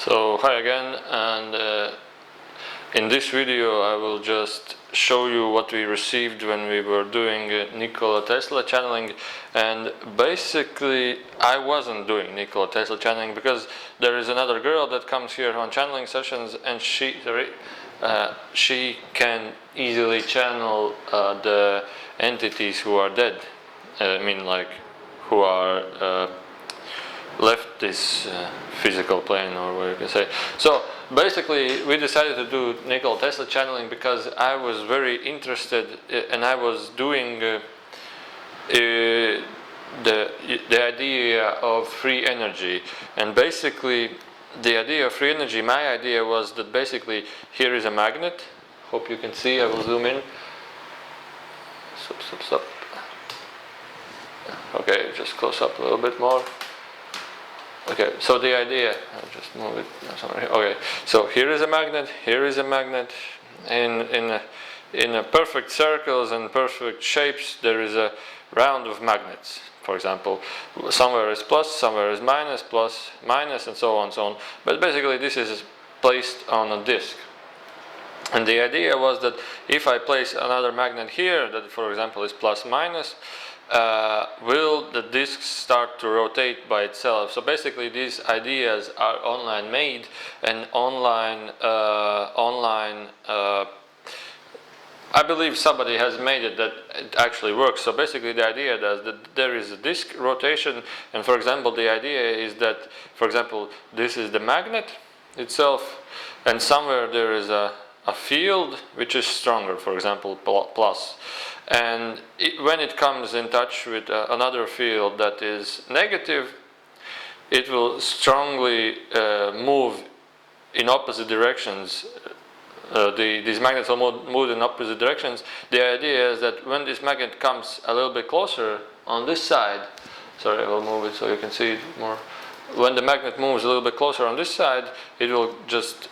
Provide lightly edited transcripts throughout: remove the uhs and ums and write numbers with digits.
So hi again, and in this video I will just show you what we received when we were doing Nikola Tesla channeling. And basically I wasn't doing Nikola Tesla channeling because there is another girl that comes here on channeling sessions, and she can easily channel the entities who are dead. I mean, like, who are left this physical plane, or what you can say. So basically we decided to do Nikola Tesla channeling because I was very interested, and I was doing the idea of free energy. And basically the idea of free energy, my idea was that basically here is a magnet. Hope you can see. I will zoom in. Stop. Okay, just close up a little bit more. Okay, so the idea, I'll just move it somewhere here. Okay, so here is a magnet, here is a magnet. In a perfect circles and perfect shapes, there is a round of magnets. For example, somewhere is plus, somewhere is minus, plus, minus, and so on, so on. But basically this is placed on a disc. And the idea was that if I place another magnet here, that for example is plus, minus, will the disk start to rotate by itself? So basically these ideas are online made, and I believe somebody has made it that it actually works. So basically the idea is that there is a disk rotation, and for example the idea is that, for example, this is the magnet itself, and somewhere there is a field which is stronger, for example plus, and when it comes in touch with another field that is negative, it will strongly move in opposite directions. These magnets will move in opposite directions. The idea is that when this magnet comes a little bit closer on this side, sorry, I will move it so you can see it more. When the magnet moves a little bit closer on this side, it will just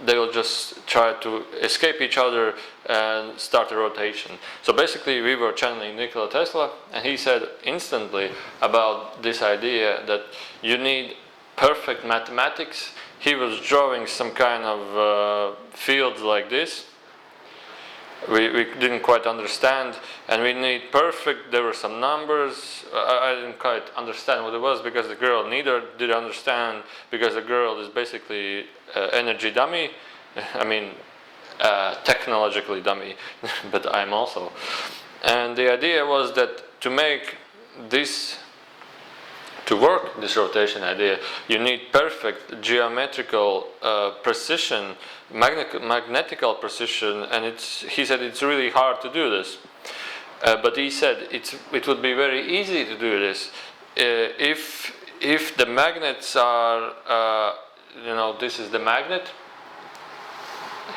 they will just try to escape each other and start a rotation. So basically we were channeling Nikola Tesla, and he said instantly about this idea that you need perfect mathematics. He was drawing some kind of fields like this. We didn't quite understand, and we need perfect. There were some numbers. I didn't quite understand what it was because the girl neither did understand, because the girl is basically energy dummy. I mean, technologically dummy, but I'm also. And the idea was that to make this to work, this rotation idea, you need perfect geometrical precision, magnetical precision, and he said it's really hard to do this. But he said it would be very easy to do this if the magnets are, this is the magnet,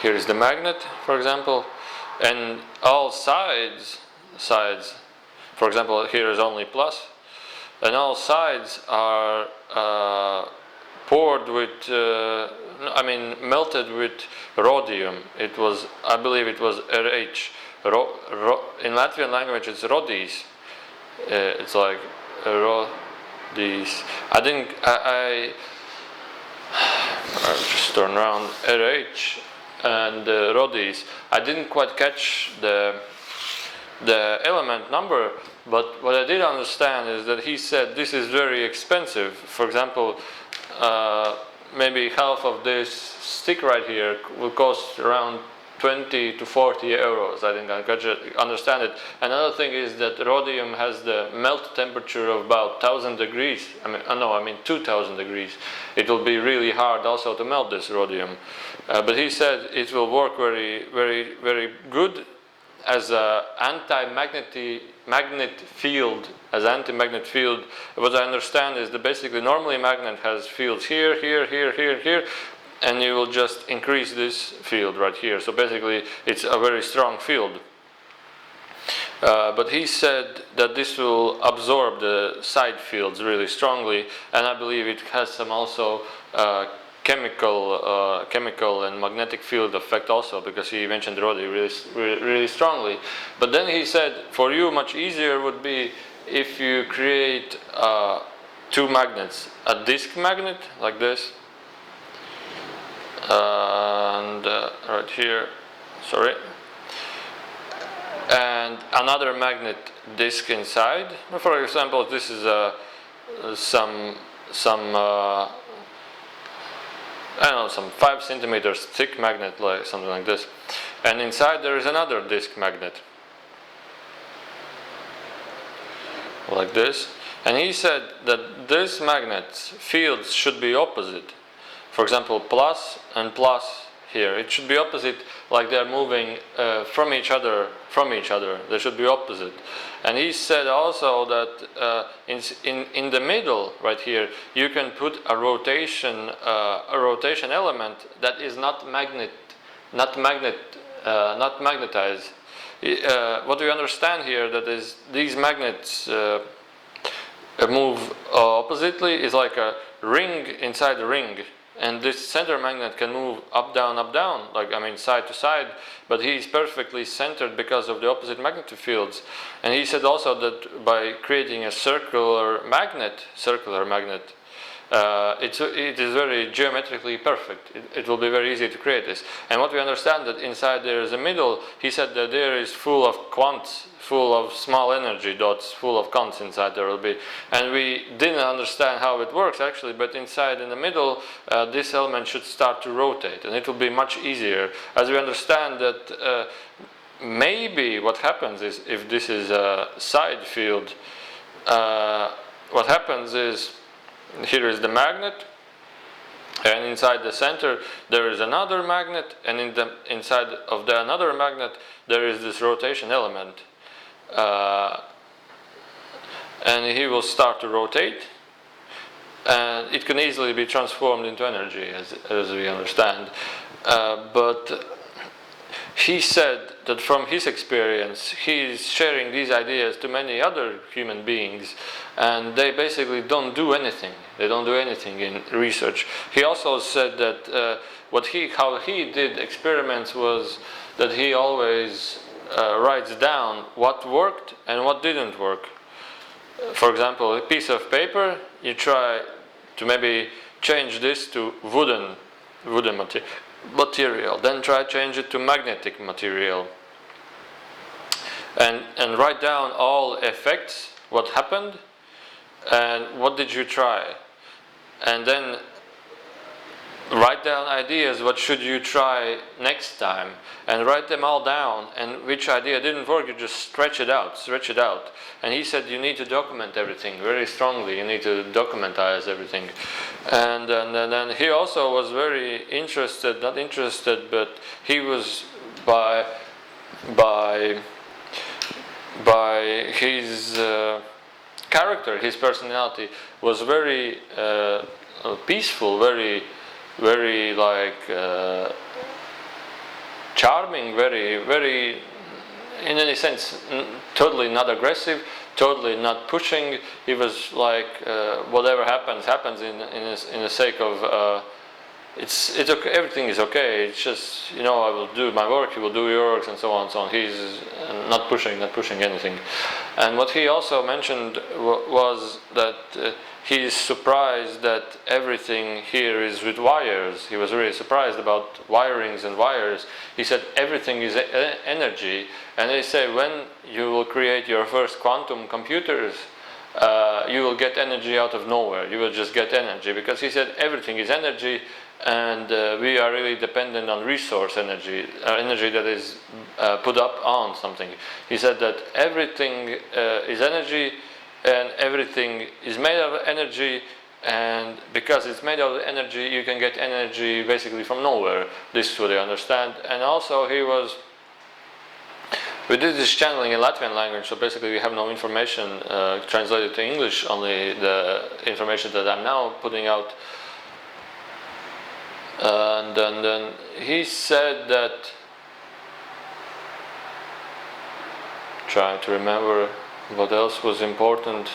here is the magnet, for example, and all sides, for example, here is only plus, and all sides are poured with, melted with rhodium. It was, I believe it was RH. In Latvian language it's Rhodis. It's like Rhodis. I'll just turn around. RH and Rhodis. I didn't quite catch the element number, but what I did understand is that he said this is very expensive. For example, maybe half of this stick right here will cost around 20 to 40 euros. I didn't understand it. Another thing is that rhodium has the melt temperature of about 1000 degrees. 2000 degrees. It will be really hard also to melt this rhodium. But he said it will work very, very, very good as an anti-magnet field. What I understand is that basically normally a magnet has fields here, and you will just increase this field right here. So basically it's a very strong field. But he said that this will absorb the side fields really strongly, and I believe it has some also chemical and magnetic field effect also, because he mentioned rhodium really strongly. But then he said for you much easier would be if you create two magnets, a disk magnet like this, and right here, sorry, and another magnet disc inside. For example, this is some I don't know, some 5 centimeters thick magnet, like something like this, and inside there is another disc magnet like this. And he said that this magnet's fields should be opposite. For example, plus and plus here, it should be opposite, like they're moving from each other. They should be opposite. And he said also that in the middle, right here, you can put a rotation element that is not magnetized. What we understand here, that is, these magnets move oppositely, is like a ring inside a ring, and this center magnet can move up down, like, I mean, side to side, but he is perfectly centered because of the opposite magnetic fields. And he said also that by creating a circular magnet, it is very geometrically perfect. It will be very easy to create this. And what we understand, that inside there is a middle, he said that there is full of quants, full of small energy dots, full of quants inside there will be. And we didn't understand how it works actually, but inside in the middle, this element should start to rotate, and it will be much easier. As we understand that maybe what happens is, if this is a side field, what happens is, here is the magnet, and inside the center there is another magnet, and inside of the another magnet there is this rotation element, and he will start to rotate, and it can easily be transformed into energy, as we understand. But he said that from his experience, he is sharing these ideas to many other human beings, and they basically don't do anything. They don't do anything in research. He also said that how he did experiments was that he always writes down what worked and what didn't work. For example, a piece of paper, you try to maybe change this to wooden material, then try change it to magnetic material, and write down all effects, what happened and what did you try, and then write down ideas, what should you try next time, and write them all down, and which idea didn't work, you just stretch it out. And he said you need to document everything very strongly, you need to documentize everything. And then he also was very interested, not interested, but he was by his character, his personality was very peaceful, very like charming, very in any sense totally not aggressive, totally not pushing. He was like whatever happens in the sake of it's okay, everything is okay, it's just, I will do my work, you will do yours, and so on and so on. He's not pushing anything. And what he also mentioned was that he is surprised that everything here is with wires. He was really surprised about wirings and wires. He said everything is energy, and they say when you will create your first quantum computers, you will get energy out of nowhere. You will just get energy, because he said everything is energy, and we are really dependent on resource energy, energy that is put up on something. He said that everything is energy, and everything is made of energy, and because it's made of energy, you can get energy basically from nowhere. This is what I understand. And also we did this channeling in Latvian language, so basically we have no information translated to English, only the information that I'm now putting out. And then he said that, trying to remember what else was important.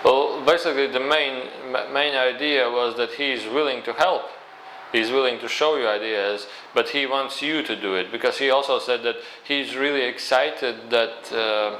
Well, basically the main idea was that he is willing to help. He's willing to show you ideas, but he wants you to do it, because he also said that he's really excited that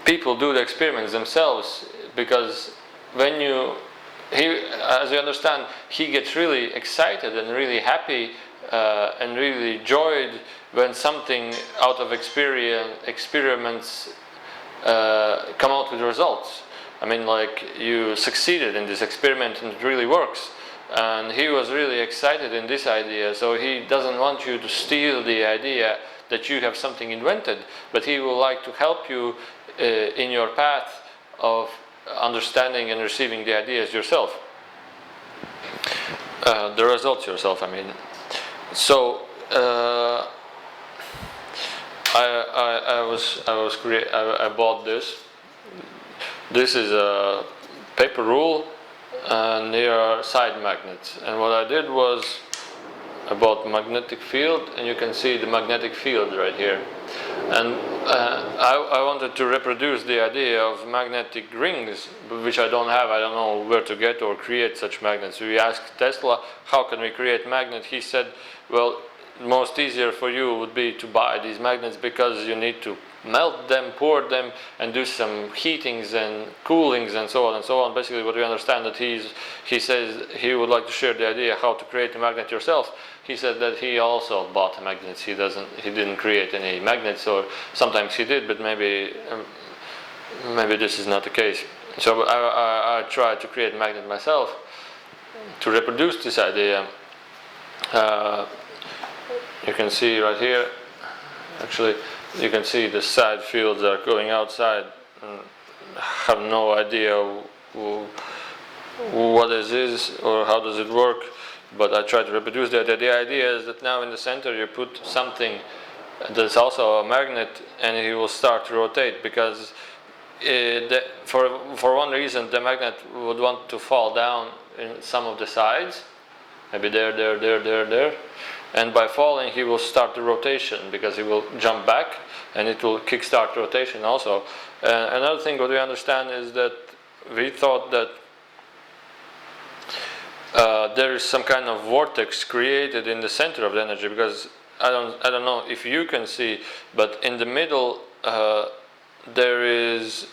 people do the experiments themselves, because when you as you understand, he gets really excited and really happy and really joyed when something out of experiments come out with results. I mean, like, you succeeded in this experiment and it really works. And he was really excited in this idea, so he doesn't want you to steal the idea that you have something invented, but he would like to help you in your path of understanding and receiving the ideas yourself, the results yourself, I mean. So I bought this. This is a paper rule, and here are side magnets. And what I did was I bought magnetic field, and you can see the magnetic field right here. And I wanted to reproduce the idea of magnetic rings, which I don't have. I don't know where to get or create such magnets. We asked Tesla, how can we create magnet? He said, well, most easier for you would be to buy these magnets, because you need to melt them, pour them, and do some heatings and coolings and so on and so on. Basically, what we understand that he says he would like to share the idea how to create a magnet yourself. He said that he also bought magnets. He didn't create any magnets, or sometimes he did, but maybe this is not the case. So I tried to create a magnet myself to reproduce this idea. You can see right here, actually, you can see the side fields are going outside. I have no idea what this is or how does it work, but I try to reproduce that. The idea is that now in the center you put something that's also a magnet, and it will start to rotate, because for one reason the magnet would want to fall down in some of the sides, maybe there. And by falling, he will start the rotation, because he will jump back and it will kickstart rotation also. Another thing what we understand is that we thought that there is some kind of vortex created in the center of the energy, because I don't know if you can see, but in the middle there is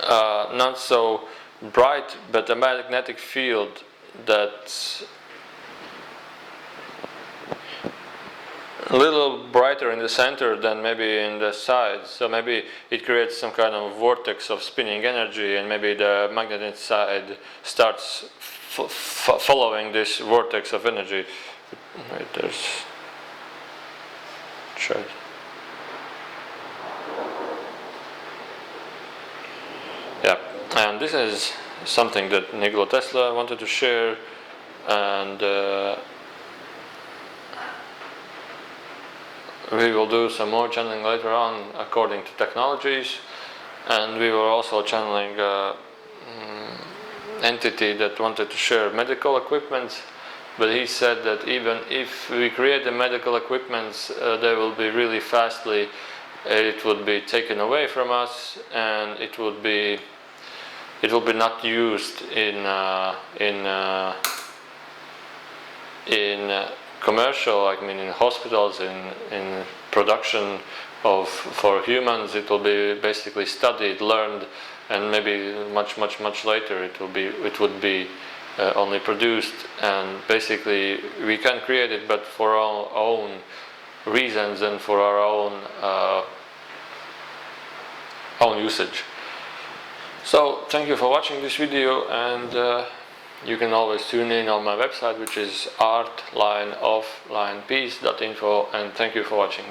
not so bright, but a magnetic field that's a little brighter in the center than maybe in the sides. So maybe it creates some kind of vortex of spinning energy, and maybe the magnet inside starts following this vortex of energy. Right, there's chart. Yeah, and this is something that Nikola Tesla wanted to share, and we will do some more channeling later on according to technologies, and we were also channeling entity that wanted to share medical equipment, but he said that even if we create the medical equipment, they will be really fastly, it would be taken away from us, and it will be not used in commercial, I mean in hospitals, in production for humans. It will be basically studied, learned, and maybe much later it would be only produced, and basically we can create it, but for our own reasons and for our own usage. So thank you for watching this video, and you can always tune in on my website, which is artlineofflinepeace.info, and thank you for watching.